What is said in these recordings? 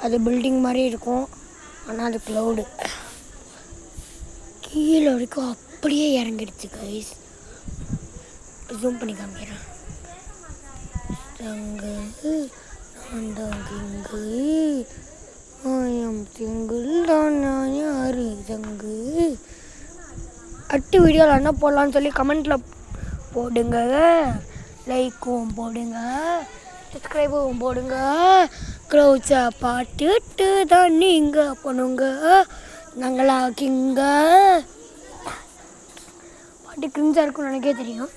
அது பில்டிங் மாதிரி இருக்கும், ஆனால் அது க்ளவுடு. கீழே வரைக்கும் அப்படியே இறங்கிடுச்சு கைஸ். ஜூம் பண்ணி காமிக்கிறேன். தங்கு நான் தங்கு ஆயம் திங்கள் தான் நான் யாரு தங்கு. அடுத்த வீடியோவில் என்ன போடலான்னு சொல்லி கமெண்ட்டில் போடுங்க. லைக்கும் போடுங்க, சப்ஸ்கிரைபும் போடுங்க. க்ளவுட்ஸை பார்த்துட்டு தான் நீங்கள் பண்ணுங்க. நாங்களா கிங்க. பாட்டு கிரிஞ்சாக இருக்கும்னு எனக்கே தெரியும்.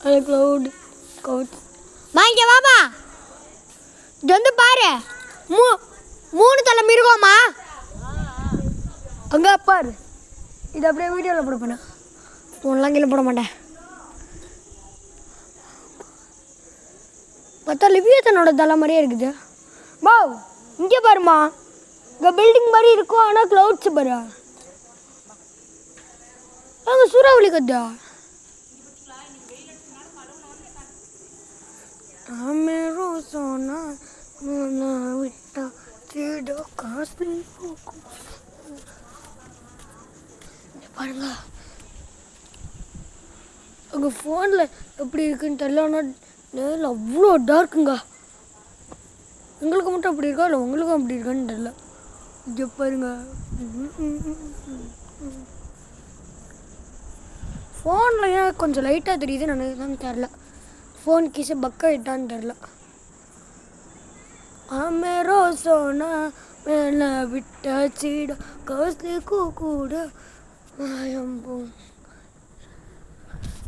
அது க்ளவுட் வாங்க வாமா. இது வந்து பாரு, மூணு தலை மிருகமா அங்கே பாரு. இது அப்படியே வீடியோவில் போடுப்பேன். ஃபோன்லாம் கீழே போட மாட்டேன். பார்த்தா லிவியத்தனோட தலை மாதிரியே இருக்குது. வா இங்கே பாருமா, இங்கே பில்டிங் மாதிரி இருக்கும், ஆனால் க்ளவுட்ஸ் பாரு. அங்கே சூறாவளி கத்தா. விட்டா காசு பாருங்க. அங்கே ஃபோனில் எப்படி இருக்குன்னு தெரியல, ஆனால் நேரில் அவ்வளோ டார்க்குங்க. எங்களுக்கு மட்டும் அப்படி இருக்கா இல்லை உங்களுக்கும் அப்படி இருக்கான்னு தெரியல. இங்கே பாருங்க. ஃபோனில் ஏன் கொஞ்சம் லைட்டாக தெரியுது, எனக்கு தான் தெரில. ஃபோன் கீஸை பக்கம் ஆகிட்டான்னு தெரில. ஆமேரோ சோனா மேலே விட்ட சீடா காசு கூட.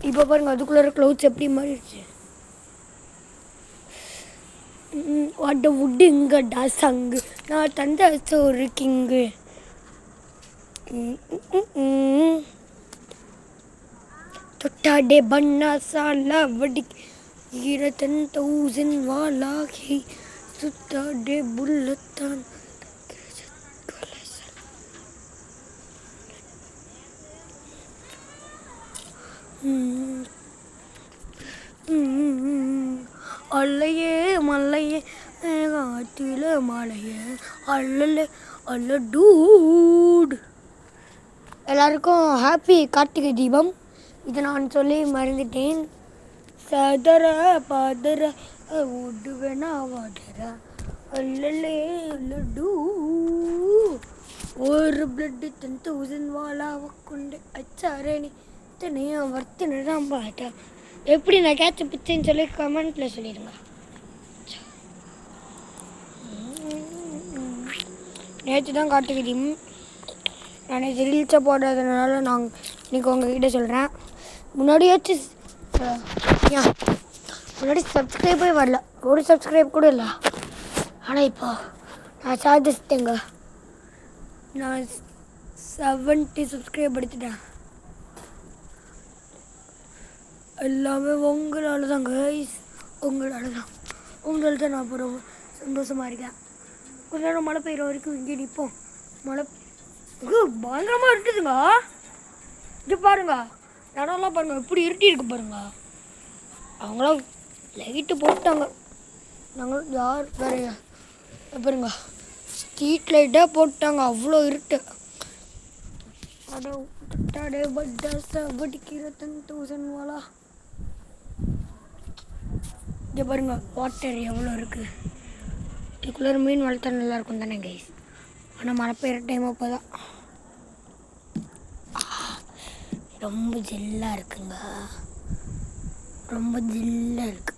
இப்போ பாருங்க, அதுக்குள்ளே க்ளவுட்ஸ் எப்படி மாறிடுச்சு. வாட்ட உட்டுங்கடா சங்கு, நான் தந்த சோறு கிங்கு. தொட்டாடே பண்ணா சாலா வடி 10,000 वाला ही சுத்தாடே புல்லத்தான். அல்லையே மல்லையே காட்டில மலையே அல்ல அல்ல டூட். எல்லாருக்கும் ஹாப்பி கார்த்திகை தீபம். இதை நான் சொல்லி மறந்துட்டேன். சதர பாதர விடுவேனா வாடர அல்லலே அல்லடூ. ஒரு பிளட்டு 10,000 வாலாவை கொண்டு அச்சாரணி தனியாக வர்த்தினதான் பாட்டா. எப்படி நான் கேட்ச பிச்சைன்னு சொல்லி கமெண்ட்டில் சொல்லிடுங்க. நேற்று தான் கார்த்திகை தீபம். நான் நேற்று ரீல்ஸை போடுறதுனால நான் இன்றைக்கி உங்ககிட்ட சொல்கிறேன். முன்னாடியாச்சும் முன்னாடி சப்ஸ்கிரைபே வரல, ஒரு சப்ஸ்கிரைப் கூட இல்லை. ஆனால் இப்போ நான் சாதிச்சிட்டேங்க. நான் 70 சப்ஸ்கிரைப் எடுத்துட்டேன். எல்லாமே உங்களால் தான் கைஸ், உங்களால் தான் நான் இப்போ ரொம்ப சந்தோஷமாக இருக்கேன். கொஞ்ச நேரம் மழை பெய்கிற வரைக்கும் இங்கே நிற்போம். மழை பயங்கரமாக இருக்குதுங்க. இது பாருங்க, இடம்லாம் பாருங்கள் எப்படி இருட்டி இருக்கு பாருங்க. அவங்களாம் லைட்டு போட்டாங்க, நாங்கள் யார் வேறு பாருங்க ஸ்ட்ரீட் லைட்டாக போட்டாங்க. அவ்வளோ இருட்டு. அடே பட்டாசா வடிக்கிற 10,000 வாலா. இங்கே பாருங்க வாட்டர் எவ்வளோ இருக்குது. இதுக்குள்ளே மீன் வளர்த்தா நல்லாயிருக்கும் தானே கைஸ். ஆனால் மழை பெய்கிற டைம் அப்போ தான் ரொம்ப ஜில்லாக இருக்குங்க. ரொம்ப ஜில்லாக இருக்கு.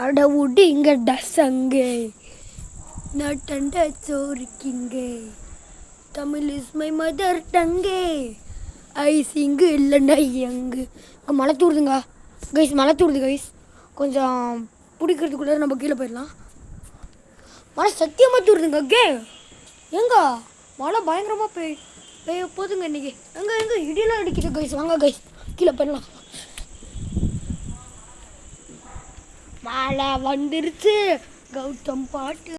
அட விட்டு இங்கே டசங்கே நான் டண்ட சோறுக்கிங்கே. Tamil is my mother tongue. I சிங்கு இல்லைண்டா எங்கு. இங்கே மழை தூருதுங்க கைஸ், மழை தூருது கைஸ். கொஞ்சம் பிடிக்கிறதுக்குள்ளே நம்ம கீழே போயிடலாம். மழை சத்தியமாக தூருதுங்க. எங்க மழை பயங்கரமாக பெய்ய போதுங்க இன்றைக்கி. எங்கே இடியெல்லாம் அடிக்குது கைஸ். வாங்க கைஸ் கீழே போயிடலாம். மழை வந்துருச்சு கௌதம் பாட்டு